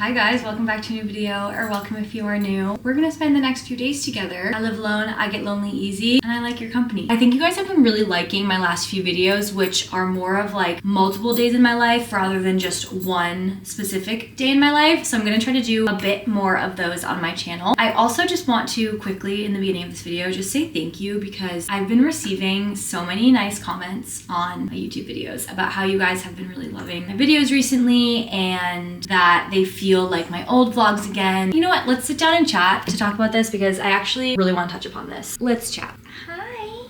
Hi guys, welcome back to a new video, or welcome if you are new. We're gonna spend the next few days together. I live alone, I get lonely easy, and I like your company. I think you guys have been really liking my last few videos, which are more of like multiple days in my life rather than just one specific day in my life. So I'm gonna try to do a bit more of those on my channel. I also just want to quickly, in the beginning of this video, just say thank you because I've been receiving so many nice comments on my YouTube videos about how you guys have been really loving my videos recently and that they feel like my old vlogs again. You know what? Let's sit down and chat to talk about this because I actually really want to touch upon this. Let's chat. Hi.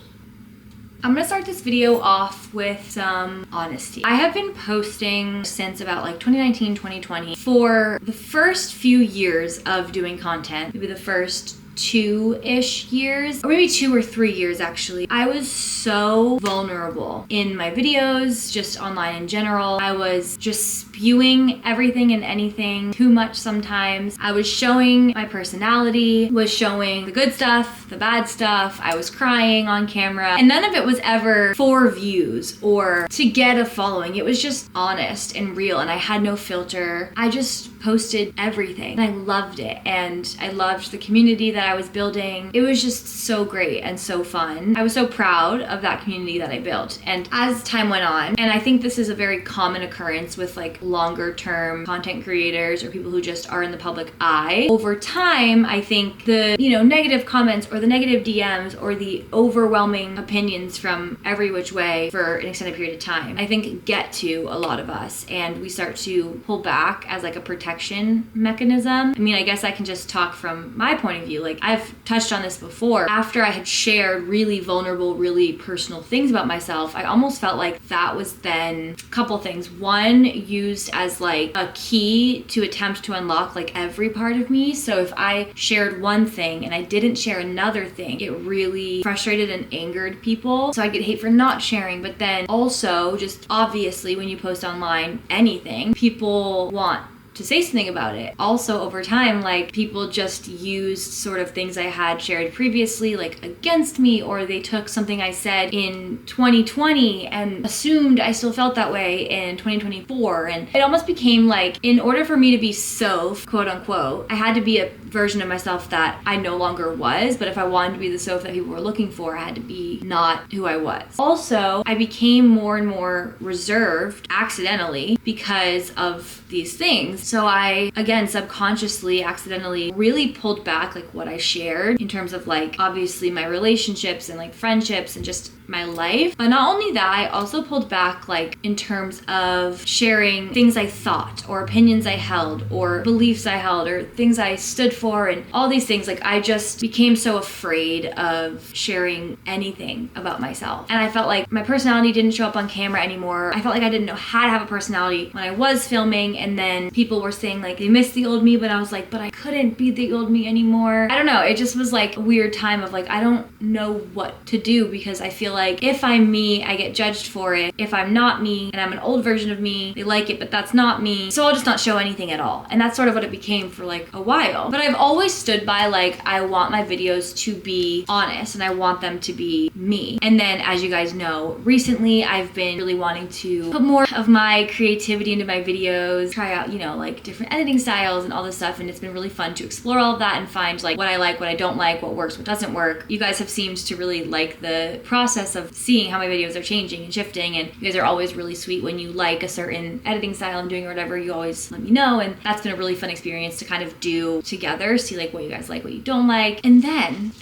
I'm gonna start this video off with some honesty. I have been posting since about like 2019, 2020 for the first few years of doing content, maybe the first 2-ish years, or maybe 2 or 3 years actually. I was so vulnerable in my videos, just online in general. I was just spewing everything and anything too much sometimes. I was showing my personality, was showing the good stuff, the bad stuff. I was crying on camera, and none of it was ever for views or to get a following. It was just honest and real, and I had no filter. I just posted everything, and I loved it, and I loved the community that I was building. It was just so great and so fun. I was so proud of that community that I built. And as time went on, and I think this is a very common occurrence with like longer term content creators or people who just are in the public eye, over time, I think the, negative comments or the negative DMs or the overwhelming opinions from every which way for an extended period of time, I think get to a lot of us, and we start to pull back as like a protection mechanism. I mean, I guess I can just talk from my point of view. Like, I've touched on this before. After I had shared really vulnerable, really personal things about myself, I almost felt like that was then a couple things. One, used as like a key to attempt to unlock like every part of me. So if I shared one thing and I didn't share another thing, it really frustrated and angered people. So I get hate for not sharing. But then also, just obviously when you post online anything, people want to say something about it. Also, over time, like, people just used sort of things I had shared previously like against me, or they took something I said in 2020 and assumed I still felt that way in 2024. And it almost became like, in order for me to be Soph, quote unquote, I had to be a version of myself that I no longer was. But if I wanted to be the Soph that people were looking for, I had to be not who I was. Also, I became more and more reserved accidentally because of these things. So I, again, subconsciously, accidentally really pulled back like what I shared in terms of like obviously my relationships and like friendships and just my life. But not only that, I also pulled back like in terms of sharing things I thought or opinions I held or beliefs I held or things I stood for and all these things. Like, I just became so afraid of sharing anything about myself. And I felt like my personality didn't show up on camera anymore. I felt like I didn't know how to have a personality when I was filming, and then people were saying like they missed the old me, but I was like, but I couldn't be the old me anymore. I don't know, it just was like a weird time of like, I don't know what to do because I feel like if I'm me, I get judged for it. If I'm not me and I'm an old version of me, they like it, but that's not me. So I'll just not show anything at all. And that's sort of what it became for like a while. But I've always stood by like, I want my videos to be honest and I want them to be me. And then, as you guys know, recently I've been really wanting to put more of my creativity into my videos, try out, like different editing styles and all this stuff. And it's been really fun to explore all of that and find like what I like, what I don't like, what works, what doesn't work. You guys have seemed to really like the process of seeing how my videos are changing and shifting, and you guys are always really sweet when you like a certain editing style and doing or whatever. You always let me know, and that's been a really fun experience to kind of do together, see like what you guys like, what you don't like. And then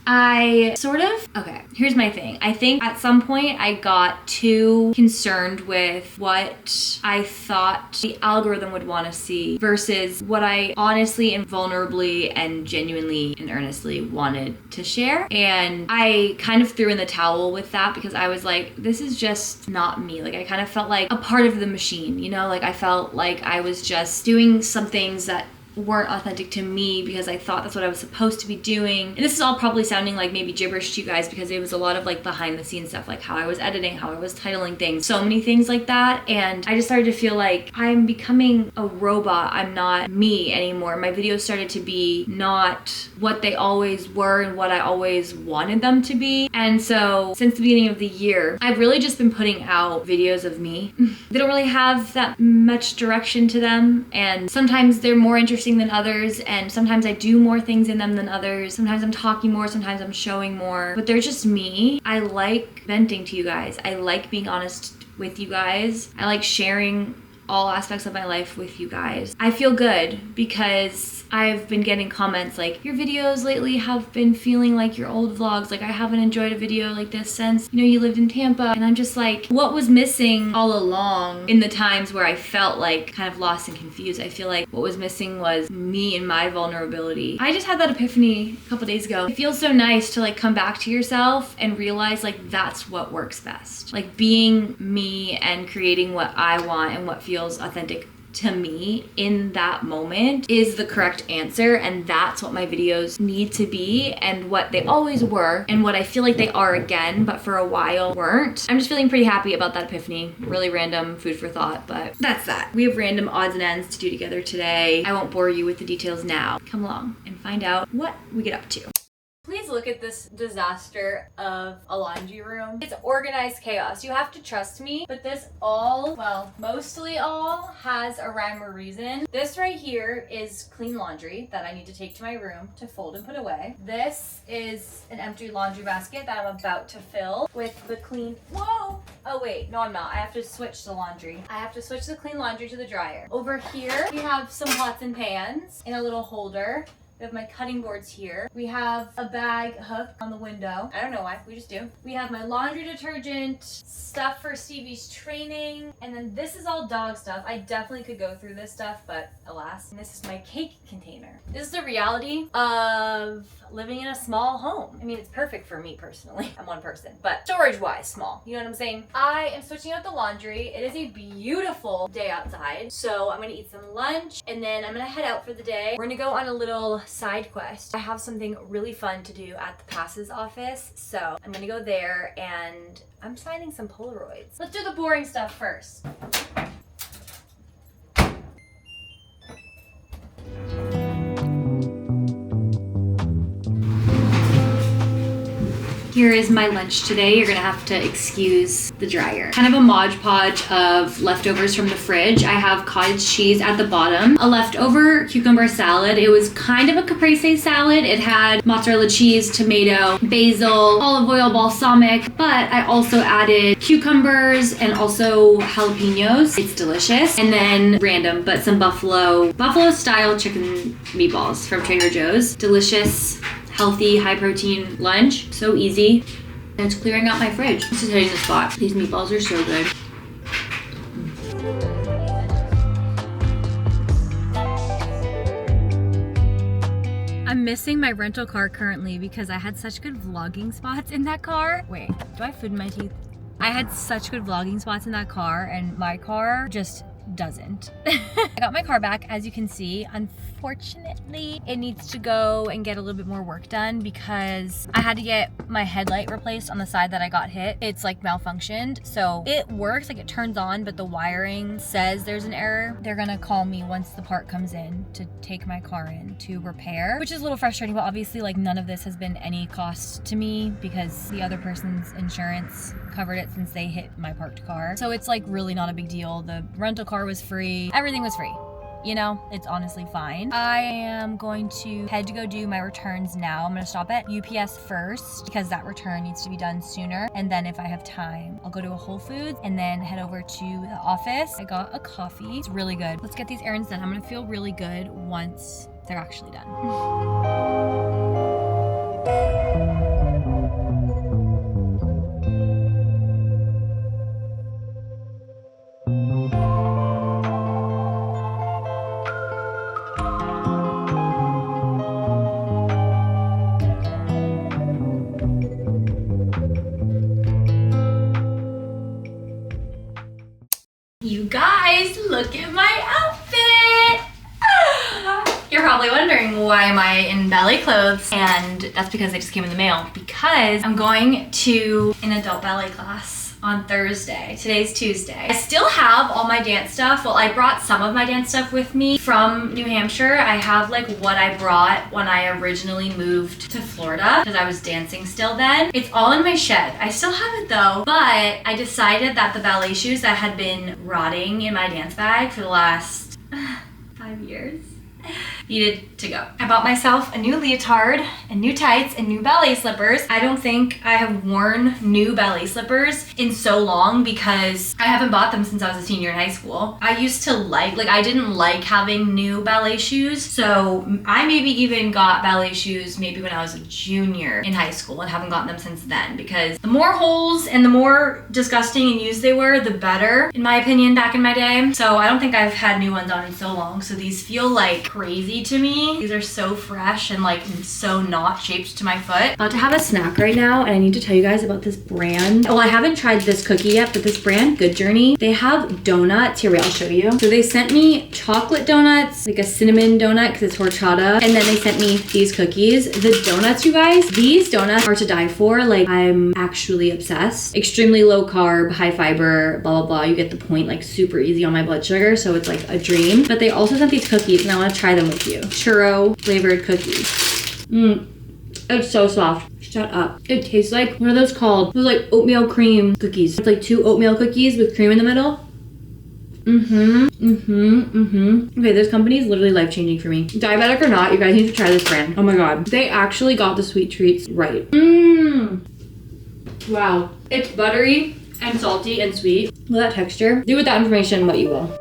okay, here's my thing. I think at some point I got too concerned with what I thought the algorithm would want to see versus what I honestly and vulnerably and genuinely and earnestly wanted to share. And I kind of threw in the towel with that because I was like, this is just not me. Like, I kind of felt like a part of the machine, like I felt like I was just doing some things that weren't authentic to me because I thought that's what I was supposed to be doing. And this is all probably sounding like maybe gibberish to you guys because it was a lot of like behind the scenes stuff, like how I was editing, how I was titling things, so many things like that. And I just started to feel like I'm becoming a robot. I'm not me anymore. My videos started to be not what they always were and what I always wanted them to be. And so since the beginning of the year, I've really just been putting out videos of me. They don't really have that much direction to them, and sometimes they're more interesting than others, and sometimes I do more things in them than others. Sometimes I'm talking more, sometimes I'm showing more, but they're just me. I like venting to you guys. I like being honest with you guys. I like sharing all aspects of my life with you guys. I feel good because I've been getting comments like, your videos lately have been feeling like your old vlogs. Like, I haven't enjoyed a video like this since, you know, you lived in Tampa. And I'm just like, what was missing all along in the times where I felt like kind of lost and confused? I feel like what was missing was me and my vulnerability. I just had that epiphany a couple days ago. It feels so nice to like come back to yourself and realize like that's what works best. Like being me and creating what I want and what feels authentic to me in that moment is the correct answer, and that's what my videos need to be and what they always were and what I feel like they are again, but for a while weren't. I'm just feeling pretty happy about that epiphany. Really random food for thought, but that's that. We have random odds and ends to do together today. I won't bore you with the details now. Come along and find out what we get up to. Please look at this disaster of a laundry room. It's organized chaos. You have to trust me, but this all, well, mostly all has a rhyme or reason. This right here is clean laundry that I need to take to my room to fold and put away. This is an empty laundry basket that I'm about to fill with the clean, whoa! Oh wait, no I'm not. I have to switch the laundry. I have to switch the clean laundry to the dryer. Over here, we have some pots and pans in a little holder. We have my cutting boards here. We have a bag hooked on the window. I don't know why, we just do. We have my laundry detergent, stuff for Stevie's training, and then this is all dog stuff. I definitely could go through this stuff, but alas. And this is my cake container. This is the reality of living in a small home. I mean, it's perfect for me personally. I'm one person, but storage-wise, small. You know what I'm saying? I am switching out the laundry. It is a beautiful day outside, so I'm gonna eat some lunch, and then I'm gonna head out for the day. We're gonna go on a little side quest. I have something really fun to do at the passes office, so I'm gonna go there and I'm signing some Polaroids. Let's do the boring stuff first. Here is my lunch today. You're gonna have to excuse the dryer. Kind of a Mod Podge of leftovers from the fridge. I have cottage cheese at the bottom, a leftover cucumber salad. It was kind of a caprese salad. It had mozzarella cheese, tomato, basil, olive oil, balsamic, but I also added cucumbers and also jalapenos. It's delicious. And then random, but some buffalo style chicken meatballs from Trader Joe's. Delicious, healthy, high protein lunch. So easy. And it's clearing out my fridge. This is hitting the spot. These meatballs are so good. I'm missing my rental car currently because I had such good vlogging spots in that car. Wait, do I have food in my teeth? I had such good vlogging spots in that car, and my car just doesn't. I got my car back, as you can see. Unfortunately, it needs to go and get a little bit more work done because I had to get my headlight replaced on the side that I got hit. It's like malfunctioned. So it works, like it turns on, but the wiring says there's an error. They're gonna call me once the part comes in to take my car in to repair, which is a little frustrating, but obviously like none of this has been any cost to me because the other person's insurance covered it since they hit my parked car. So it's like really not a big deal. The rental car was free. Everything was free. You know, it's honestly fine. I am going to head to go do my returns now. I'm gonna stop at UPS first because that return needs to be done sooner. And then if I have time, I'll go to a Whole Foods and then head over to the office. I got a coffee. It's really good. Let's get these errands done. I'm gonna feel really good once they're actually done. You guys, look at my outfit! why am I in ballet clothes? And that's because they just came in the mail. Because I'm going to an adult ballet class on Thursday. Today's Tuesday. I still have all my dance stuff. Well, I brought some of my dance stuff with me from New Hampshire. I have like what I brought when I originally moved to Florida because I was dancing still then. It's all in my shed. I still have it though, but I decided that the ballet shoes that had been rotting in my dance bag for the last 5 years needed to go. I bought myself a new leotard and new tights and new ballet slippers. I don't think I have worn new ballet slippers in so long because I haven't bought them since I was a senior in high school. I used to like I didn't like having new ballet shoes. So I maybe even got ballet shoes maybe when I was a junior in high school and haven't gotten them since then because the more holes and the more disgusting and used they were, the better, in my opinion, back in my day. So I don't think I've had new ones on in so long. So these feel like crazy to me. These are so fresh and like so not shaped to my foot. About to have a snack right now and I need to tell you guys about this brand. Oh, I haven't tried this cookie yet, but this brand, Good Journey, they have donuts. Here, wait, I'll show you. So they sent me chocolate donuts, like a cinnamon donut because it's horchata, and then they sent me these cookies. The donuts, you guys, these donuts are to die for. Like, I'm actually obsessed. Extremely low carb, high fiber, blah, blah, blah. You get the point, like super easy on my blood sugar, so it's like a dream. But they also sent these cookies and I want to try them with you. Churro flavored cookies. It's so soft. Shut up. It tastes like, what are those called? Those like oatmeal cream cookies. It's like 2 oatmeal cookies with cream in the middle. Okay, this company is literally life-changing for me. Diabetic or not, you guys need to try this brand. Oh my god. They actually got the sweet treats right. Wow. It's buttery and salty and sweet. Look at that texture. Do with that information what you will.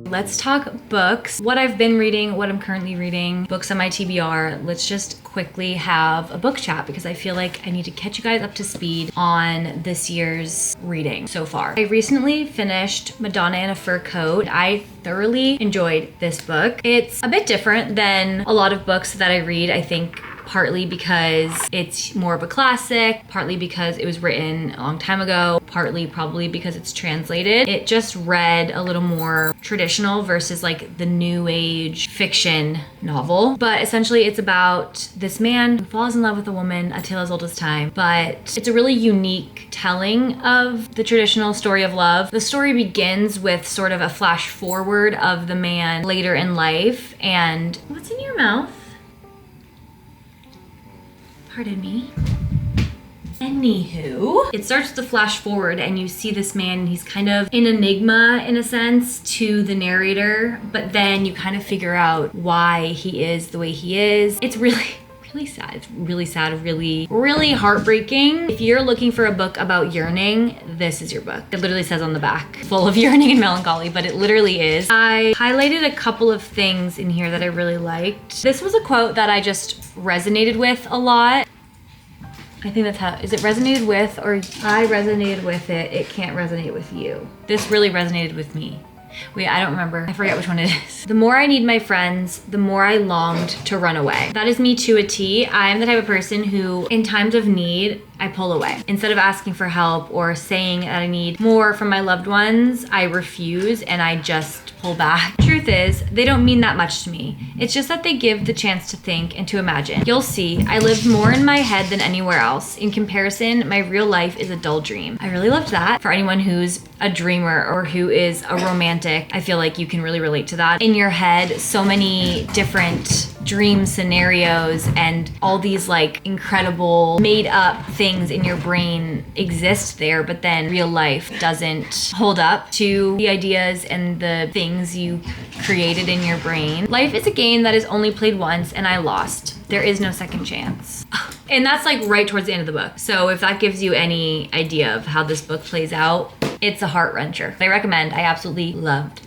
Let's talk books. What I've been reading, what I'm currently reading, books on my TBR. Let's just quickly have a book chat because I feel like I need to catch you guys up to speed on this year's reading so far. I recently finished Madonna in a Fur Coat. I thoroughly enjoyed this book. It's a bit different than a lot of books that I read, I think. Partly because it's more of a classic, partly because it was written a long time ago, partly probably because it's translated. It just read a little more traditional versus like the new age fiction novel. But essentially it's about this man who falls in love with a woman, a tale as old as time. But it's a really unique telling of the traditional story of love. The story begins with sort of a flash forward of the man later in life. And what's in your mouth? Pardon me. Anywho, it starts with the flash forward and you see this man and he's kind of an enigma in a sense to the narrator, but then you kind of figure out why he is the way he is. It's really sad. It's really sad, really heartbreaking. If you're looking for a book about yearning, this is your book. It literally says on the back, full of yearning and melancholy, but it literally is. I highlighted a couple of things in here that I really liked. This was a quote that I just resonated with a lot. I think that's how, is it resonated with or I resonated with it, it can't resonate with you. This really resonated with me. Wait, I don't remember. I forget which one it is. The more I need my friends, the more I longed to run away. That is me to a T. I am the type of person who, in times of need, I pull away. Instead of asking for help or saying that I need more from my loved ones, I refuse and I just pull back. Truth is, they don't mean that much to me. It's just that they give the chance to think and to imagine. You'll see, I lived more in my head than anywhere else. In comparison, my real life is a dull dream. I really loved that. For anyone who's a dreamer or who is a romantic, I feel like you can really relate to that. In your head, so many different dream scenarios and all these like incredible made up things in your brain exist there, but then real life doesn't hold up to the ideas and the things you created in your brain. Life is a game that is only played once and I lost. There is no second chance. And that's like right towards the end of the book. So if that gives you any idea of how this book plays out, it's a heart wrencher. I recommend. I absolutely loved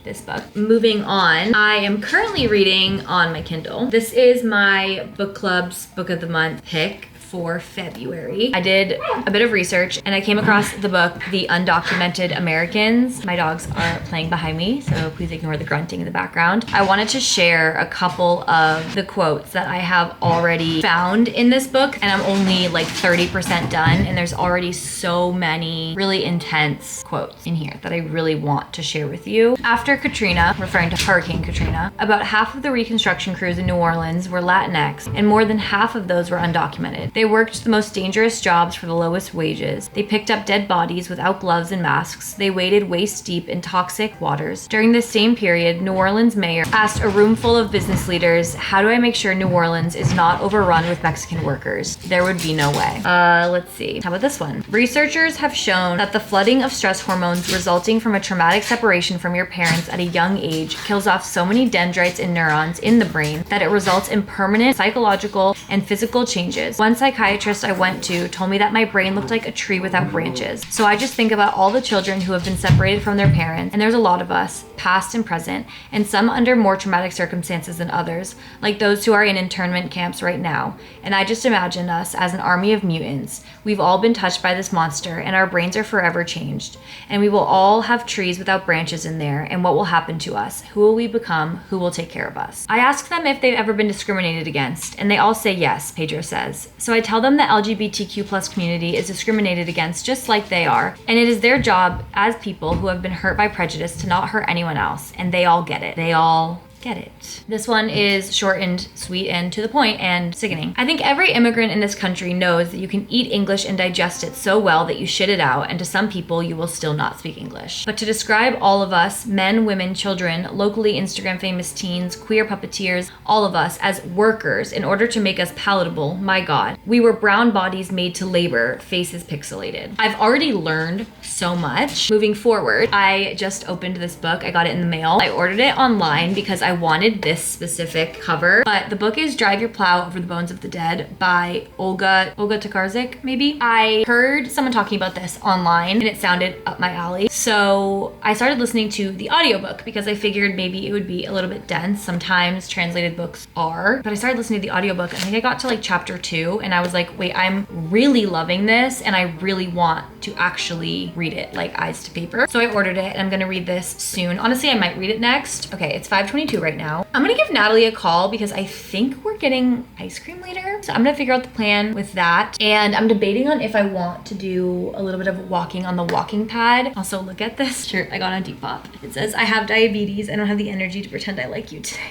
this book. Moving on, I am currently reading on my Kindle. This is my book club's book of the month pick for February. I did a bit of research and I came across the book, The Undocumented Americans. My dogs are playing behind me, so please ignore the grunting in the background. I wanted to share a couple of the quotes that I have already found in this book, and I'm only like 30% done, and there's already so many really intense quotes in here that I really want to share with you. After Katrina, referring to Hurricane Katrina, about half of the reconstruction crews in New Orleans were Latinx, and more than half of those were undocumented. They worked the most dangerous jobs for the lowest wages. They picked up dead bodies without gloves and masks. They waded waist deep in toxic waters. During this same period, New Orleans mayor asked a room full of business leaders, how do I make sure New Orleans is not overrun with Mexican workers? There would be no way. Let's see. How about this one? Researchers have shown that the flooding of stress hormones resulting from a traumatic separation from your parents at a young age kills off so many dendrites and neurons in the brain that it results in permanent psychological and physical changes. One psychiatrist I went to told me that my brain looked like a tree without branches. So I just think about all the children who have been separated from their parents, and there's a lot of us, past and present, and some under more traumatic circumstances than others, like those who are in internment camps right now. And I just imagine us as an army of mutants. We've all been touched by this monster, and our brains are forever changed. And we will all have trees without branches in there, and what will happen to us? Who will we become? Who will take care of us? I ask them if they've ever been discriminated against, and they all say yes, Pedro says. So I tell them the LGBTQ plus community is discriminated against just like they are, and it is their job as people who have been hurt by prejudice to not hurt anyone else, and they all get it. They all get it. This one is short and sweet and to the point and sickening. I think every immigrant in this country knows that you can eat English and digest it so well that you shit it out, and to some people you will still not speak English. But to describe all of us, men, women, children, locally Instagram famous teens, queer puppeteers, all of us as workers in order to make us palatable, my God. We were brown bodies made to labor, faces pixelated. I've already learned so much. Moving forward, I just opened this book. I got it in the mail. I ordered it online because I wanted this specific cover, but the book is Drive Your Plow Over the Bones of the Dead by Olga Tokarczuk, maybe. I heard someone talking about this online and it sounded up my alley. So I started listening to the audiobook because I figured maybe it would be a little bit dense. Sometimes translated books are, but I started listening to the audiobook. I think I got to like chapter 2 and I was like, wait, I'm really loving this and I really want to actually read it, like eyes to paper. So I ordered it and I'm gonna read this soon. Honestly, I might read it next. Okay, it's 5:22 right now. I'm gonna give Natalie a call because I think we're getting ice cream later. So I'm gonna figure out the plan with that. And I'm debating on if I want to do a little bit of walking on the walking pad. Also, look at this shirt I got on Depop. It says, I have diabetes. I don't have the energy to pretend I like you today.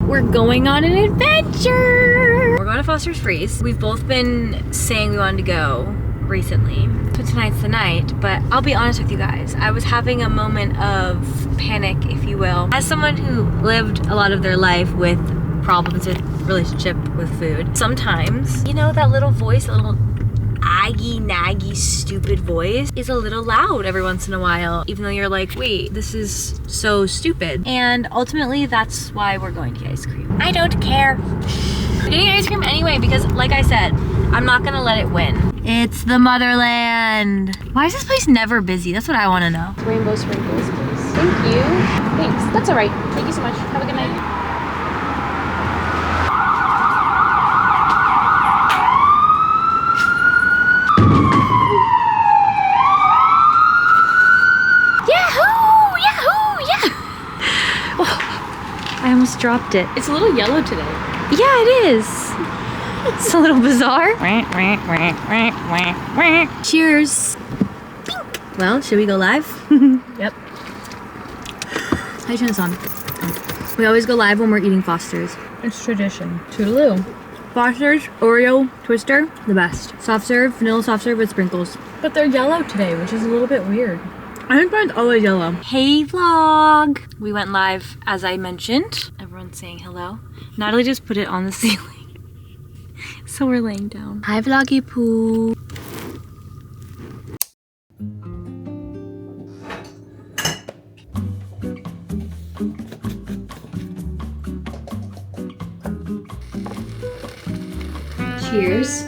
We're going on an adventure. We're going to Foster's Freeze. We've both been saying we wanted to go recently. So tonight's the night, but I'll be honest with you guys. I was having a moment of panic, if you will. As someone who lived a lot of their life with problems with relationship with food, sometimes, you know, that little voice, a little aggy, naggy, stupid voice is a little loud every once in a while, even though you're like, wait, this is so stupid. And ultimately, that's why we're going to get ice cream. I don't care. We're getting ice cream anyway because, like I said, I'm not gonna let it win. It's the motherland. Why is this place never busy? That's what I want to know. Rainbow sprinkles, please. Thank you. Thanks. That's all right. Thank you so much. Have a good night. Yahoo! Yahoo! Yeah! Oh, I almost dropped it. It's a little yellow today. Yeah, it is. It's a little bizarre. Cheers. Bink. Well, should we go live? Yep. How do you turn this on? We always go live when we're eating Foster's. It's tradition. Toodaloo. Foster's Oreo Twister, the best. Soft serve, vanilla soft serve with sprinkles. But they're yellow today, which is a little bit weird. I think mine's always yellow. Hey vlog. We went live as I mentioned. Everyone's saying hello. Natalie just put it on the ceiling. So we're laying down. Hi vloggy poo. Cheers.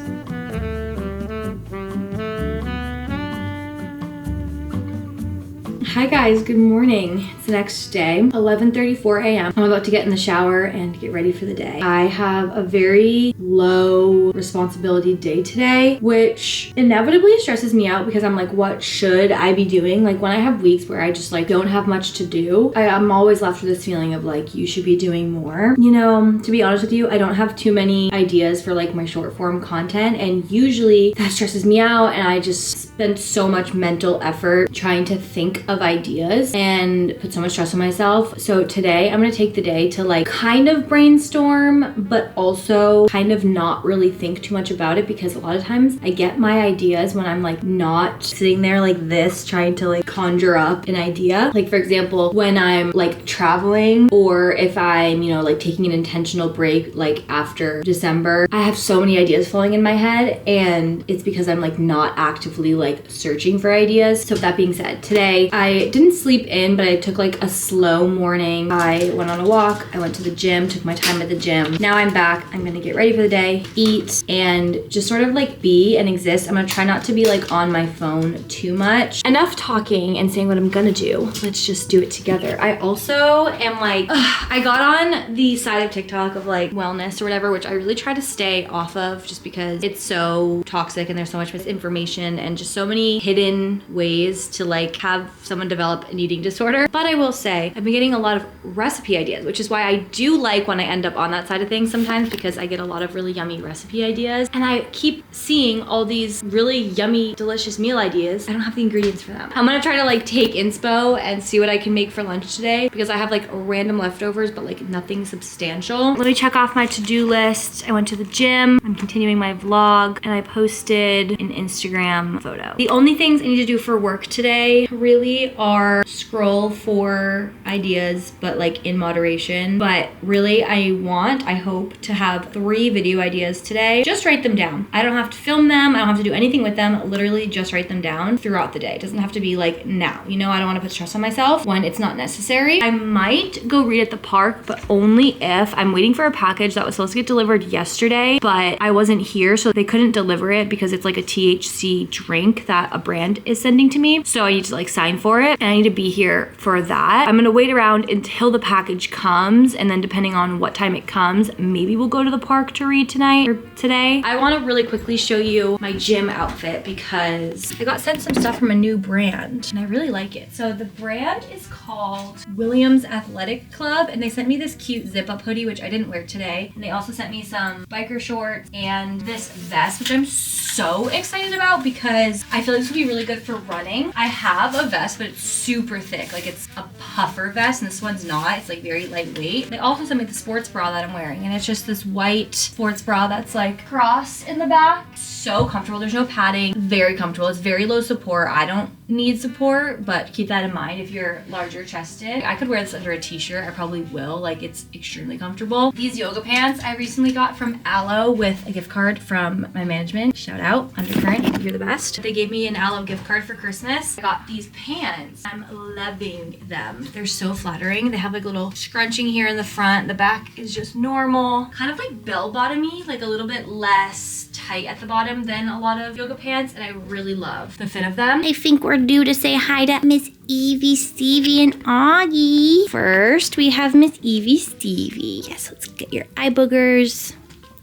Hi guys, good morning. It's the next day, 11:34 a.m. I'm about to get in the shower and get ready for the day. I have a very low responsibility day today, which inevitably stresses me out because I'm like, what should I be doing? Like when I have weeks where I just like don't have much to do, I'm always left with this feeling of like, you should be doing more. You know, to be honest with you, I don't have too many ideas for like my short form content, and usually that stresses me out and I just spend so much mental effort trying to think of ideas and put so much stress on myself. So today I'm gonna take the day to like kind of brainstorm, but also kind of not really think too much about it, because a lot of times I get my ideas when I'm like not sitting there like this trying to like conjure up an idea. Like for example, when I'm like traveling, or if I'm, you know, like taking an intentional break like after December, I have so many ideas flowing in my head, and it's because I'm like not actively like searching for ideas. So with that being said, today I didn't sleep in, but I took like a slow morning. I went on a walk, I went to the gym, took my time at the gym. Now I'm back. I'm gonna get ready for the day, eat, and just sort of like be and exist. I'm gonna try not to be like on my phone too much. Enough talking and saying what I'm gonna do. Let's just do it together. I also am like, I got on the side of TikTok of like wellness or whatever, which I really try to stay off of just because it's so toxic and there's so much misinformation and just so many hidden ways to like have someone develop an eating disorder. But I will say I've been getting a lot of recipe ideas, which is why I do like when I end up on that side of things sometimes, because I get a lot of really yummy recipe ideas, and I keep seeing all these really yummy, delicious meal ideas. I don't have the ingredients for them. I'm gonna try to like take inspo and see what I can make for lunch today, because I have like random leftovers, but like nothing substantial. Let me check off my to-do list. I went to the gym, I'm continuing my vlog, and I posted an Instagram photo. The only things I need to do for work today really are scroll for ideas, but like in moderation. But really I hope to have 3 video ideas today. Just write them down. I don't have to film them. I don't have to do anything with them. Literally just write them down throughout the day. It doesn't have to be like now. You know, I don't want to put stress on myself when it's not necessary. I might go read at the park, but only if I'm waiting for a package that was supposed to get delivered yesterday, but I wasn't here, so they couldn't deliver it because it's like a THC drink that a brand is sending to me. So I need to like sign for it, and I need to be here for that. I'm gonna wait around until the package comes, and then depending on what time it comes, maybe we'll go to the park to read tonight or today. I want to really quickly show you my gym outfit because I got sent some stuff from a new brand and I really like it. So the brand is called Williams Athletic Club, and they sent me this cute zip up hoodie, which I didn't wear today. And they also sent me some biker shorts and this vest, which I'm so excited about because I feel like this would be really good for running. I have a vest, but it's super thick. Like it's a puffer vest, and this one's not. It's like very lightweight. They also sent me the sports bra that I'm wearing, and it's just this white sports bra that's like cross in the back. So comfortable. There's no padding. Very comfortable. It's very low support. I don't need support, but keep that in mind if you're larger chested. I could wear this under a t-shirt. I probably will. Like it's extremely comfortable. These yoga pants I recently got from Aloe with a gift card from my management. Shout out, Undercurrent, you're the best. They gave me an Aloe gift card for Christmas. I got these pants. I'm loving them. They're so flattering. They have like a little scrunching here in the front. The back is just normal. Kind of like bell-bottomy, like a little bit less tight at the bottom than a lot of yoga pants, and I really love the fit of them. I think we're due to say hi to Miss Evie, Stevie, and Augie. First, we have Miss Evie, Stevie. Yes, let's get your eye boogers.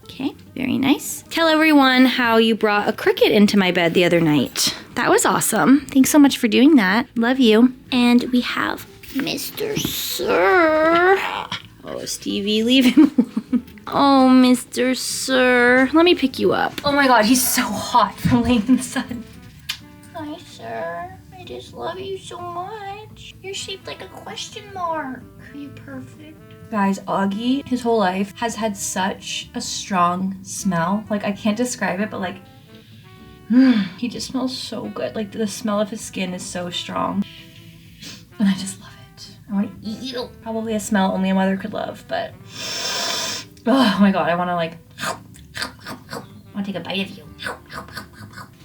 Okay, very nice. Tell everyone how you brought a cricket into my bed the other night. That was awesome. Thanks so much for doing that. Love you. And we have Mr. Sir. Oh, Stevie, leave him alone. Oh, Mr. Sir. Let me pick you up. Oh my god, he's so hot from laying in the sun. Hi, sir. I just love you so much. You're shaped like a question mark. Are you perfect? Guys, Augie, his whole life, has had such a strong smell. Like, I can't describe it, but like, he just smells so good. Like, the smell of his skin is so strong. And I just love it. I want to eat it. Probably a smell only a mother could love, but oh my god, I want to like, I want to take a bite of you.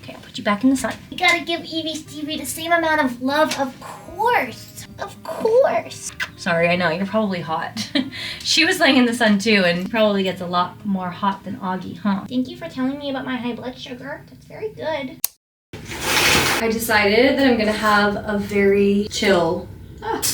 Okay, I'll put you back in the sun. You gotta give Evie Stevie the same amount of love, of course. Of course. Sorry, I know, you're probably hot. She was laying in the sun too, and probably gets a lot more hot than Augie, huh? Thank you for telling me about my high blood sugar. That's very good. I decided that I'm gonna have a very chill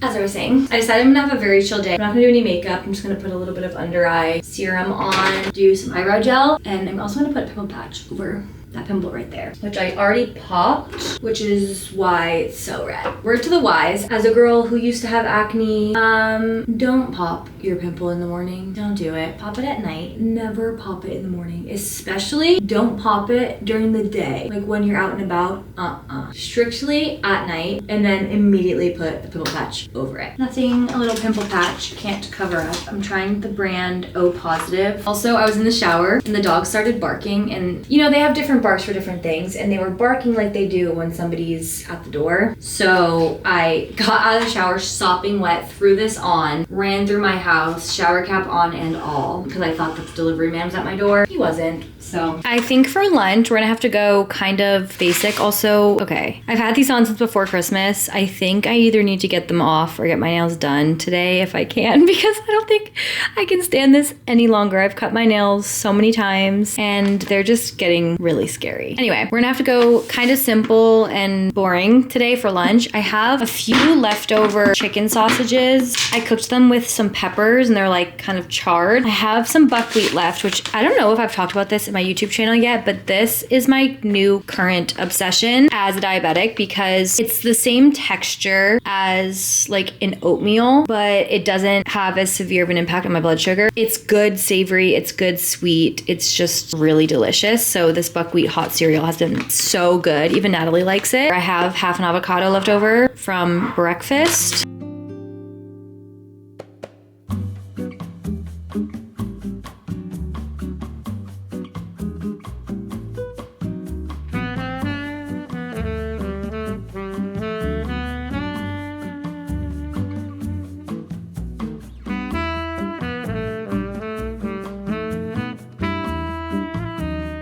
As I was saying, I decided I'm gonna have a very chill day. I'm not gonna do any makeup. I'm just gonna put a little bit of under eye serum on, do some eyebrow gel, and I'm also gonna put a pimple patch over that pimple right there, which I already popped, which is why it's so red. Word to the wise, as a girl who used to have acne, don't pop your pimple in the morning. Don't do it. Pop it at night. Never pop it in the morning. Especially don't pop it during the day, like when you're out and about. Strictly at night, and then immediately put a pimple patch over it. Nothing a little pimple patch can't cover up. I'm trying the brand O Positive. Also, I was in the shower and the dog started barking, and you know, they have different barks for different things, and they were barking like they do when somebody's at the door. So I got out of the shower sopping wet, threw this on, ran through my house, shower cap on and all, because I thought that the delivery man was at my door. He wasn't. So I think for lunch we're gonna have to go kind of basic. Also, okay, I've had these on since before Christmas. I think I either need to get them off or get my nails done today if I can, because I don't think I can stand this any longer. I've cut my nails so many times and they're just getting really scary. Anyway, we're gonna have to go kind of simple and boring today for lunch. I have a few leftover chicken sausages. I cooked them with some peppers and they're like kind of charred. I have some buckwheat left, which I don't know if I've talked about this in my YouTube channel yet, but this is my new current obsession as a diabetic because it's the same texture as like an oatmeal, but it doesn't have as severe of an impact on my blood sugar. It's good savory, it's good sweet, it's just really delicious. So this buckwheat hot cereal has been so good. Even Natalie likes it. I have half an avocado left over from breakfast.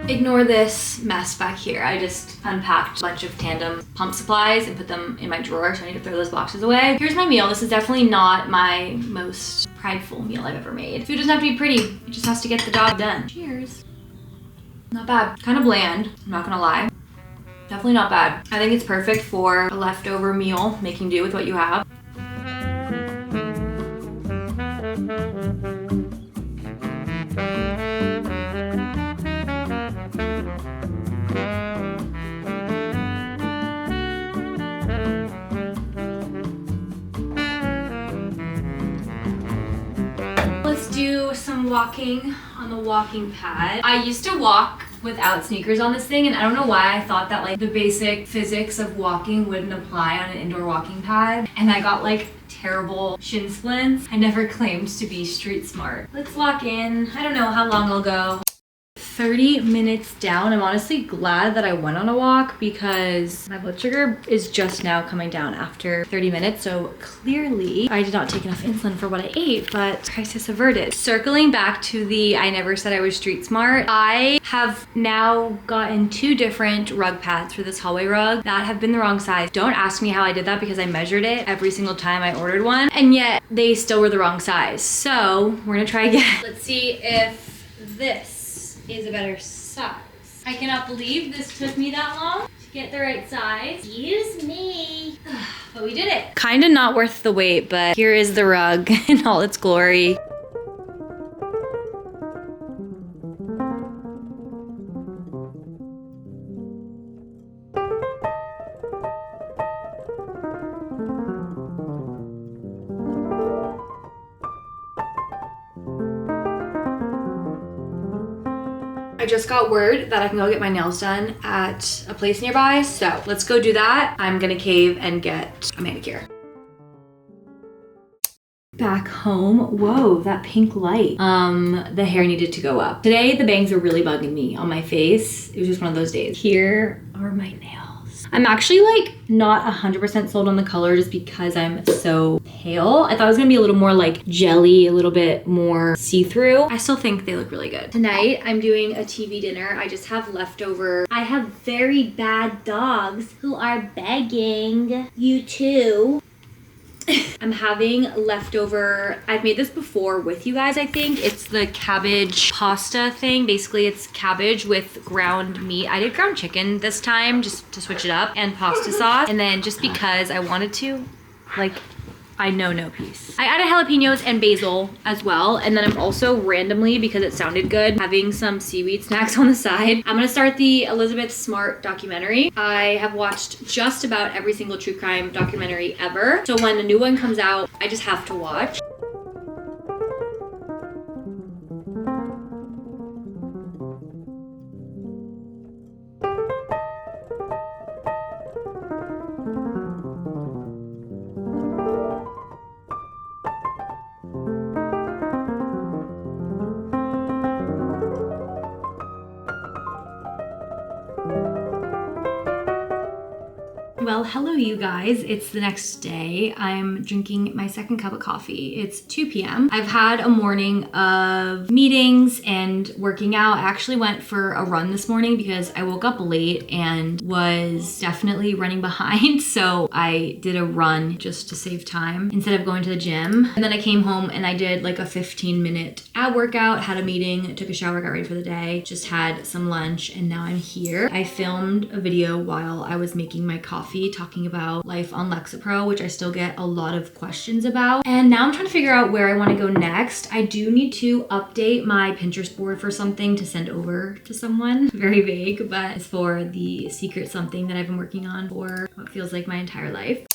Ignore this mess back here. I just unpacked a bunch of tandem pump supplies and put them in my drawer, so I need to throw those boxes away. Here's my meal. This is definitely not my most prideful meal I've ever made. Food doesn't have to be pretty. It just has to get the job done. Cheers. Not bad. Kind of bland, I'm not gonna lie. Definitely not bad. I think it's perfect for a leftover meal, making do with what you have. Do some walking on the walking pad. I used to walk without sneakers on this thing, and I don't know why I thought that like the basic physics of walking wouldn't apply on an indoor walking pad, and I got like terrible shin splints. I never claimed to be street smart. Let's walk in. I don't know how long I'll go. 30 minutes down. I'm honestly glad that I went on a walk because my blood sugar is just now coming down after 30 minutes. So clearly I did not take enough insulin for what I ate, but crisis averted. Circling back to the I never said I was street smart. I have now gotten 2 different rug pads for this hallway rug that have been the wrong size. Don't ask me how I did that because I measured it every single time I ordered one, and yet they still were the wrong size. So we're gonna try again. Let's see if this is a better size. I cannot believe this took me that long to get the right size. Excuse me. But we did it. Kind of not worth the wait, but here is the rug in all its glory. I just got word that I can go get my nails done at a place nearby, so let's go do that. I'm gonna cave and get a manicure. Back home. Whoa, that pink light. The hair needed to go up. Today, the bangs are really bugging me on my face. It was just one of those days. Here are my nails. I'm actually like not 100% sold on the color just because I'm so pale. I thought it was gonna be a little more like jelly, a little bit more see-through. I still think they look really good. Tonight, I'm doing a TV dinner. I just have leftover. I have very bad dogs who are begging you too. I'm having leftover, I've made this before with you guys, I think. It's the cabbage pasta thing. Basically, it's cabbage with ground meat. I did ground chicken this time just to switch it up, and pasta sauce. And then just because I wanted to, like, I know no peace. I added jalapenos and basil as well. And then I'm also randomly, because it sounded good, having some seaweed snacks on the side. I'm gonna start the Elizabeth Smart documentary. I have watched just about every single true crime documentary ever. So when a new one comes out, I just have to watch. Well, hello you guys. It's the next day. I'm drinking my second cup of coffee. It's 2 p.m. I've had a morning of meetings and working out. I actually went for a run this morning because I woke up late and was definitely running behind. So I did a run just to save time instead of going to the gym. And then I came home and I did like a 15-minute ab workout, had a meeting, took a shower, got ready for the day, just had some lunch, and now I'm here. I filmed a video while I was making my coffee talking about life on Lexapro, which I still get a lot of questions about. And now I'm trying to figure out where I want to go next. I do need to update my Pinterest board for something to send over to someone. Very vague, but it's for the secret something that I've been working on for what feels like my entire life.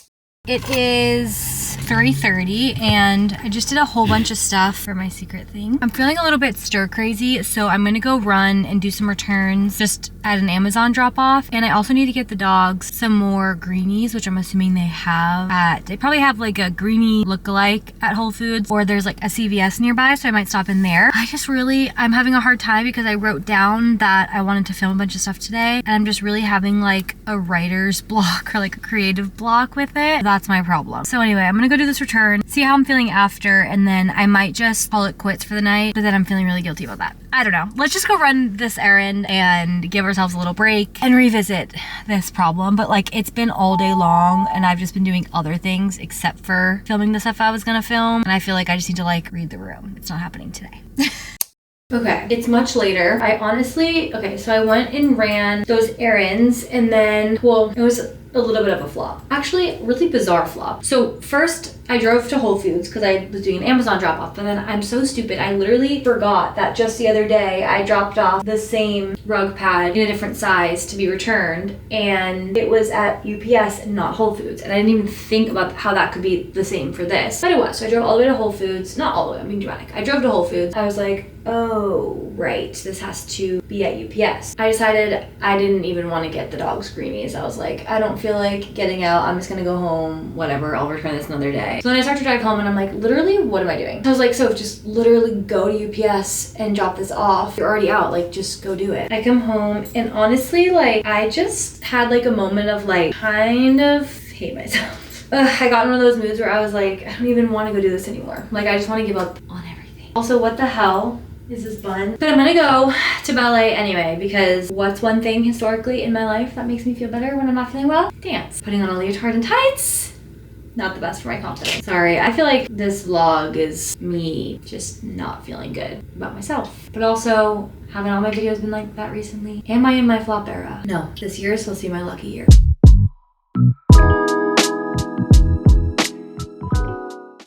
It is 3:30 and I just did a whole bunch of stuff for my secret thing. I'm feeling a little bit stir crazy, so I'm gonna go run and do some returns just at an Amazon drop off. And I also need to get the dogs some more greenies, which I'm assuming they probably have like a greenie lookalike at Whole Foods, or there's like a CVS nearby, so I might stop in there. I'm having a hard time because I wrote down that I wanted to film a bunch of stuff today, and I'm just really having like a writer's block or like a creative block with it. That's my problem. So anyway, I'm gonna go do this return, see how I'm feeling after, and then I might just call it quits for the night, but then I'm feeling really guilty about that. I don't know. Let's just go run this errand and give ourselves a little break and revisit this problem. But like, it's been all day long and I've just been doing other things except for filming the stuff I was gonna film. And I feel like I just need to like read the room. It's not happening today. Okay, it's much later. So I went and ran those errands, and then, well, it was a little bit of a flop. Actually, really bizarre flop. So first, I drove to Whole Foods because I was doing an Amazon drop off, but then I'm so stupid. I literally forgot that just the other day I dropped off the same rug pad in a different size to be returned, and it was at UPS and not Whole Foods. And I didn't even think about how that could be the same for this, but it was. So I drove all the way to Whole Foods. Not all the way, I'm being dramatic. I drove to Whole Foods. I was like, oh, right, this has to be at UPS. I decided I didn't even want to get the dog's greenies. I was like, I don't feel like getting out. I'm just gonna go home, whatever, I'll return this another day. So then I start to drive home and I'm like, literally, what am I doing? I was like, so just literally go to UPS and drop this off. You're already out, like just go do it. I come home and honestly, like I just had like a moment of like, kind of hate myself. I got in one of those moods where I was like, I don't even want to go do this anymore. Like I just want to give up on everything. Also, what the hell is this bun? But I'm gonna go to ballet anyway, because what's one thing historically in my life that makes me feel better when I'm not feeling well? Dance. Putting on a leotard and tights, not the best for my confidence. Sorry, I feel like this vlog is me just not feeling good about myself. But also, haven't all my videos been like that recently? Am I in my flop era? No, this year is supposed to be my lucky year.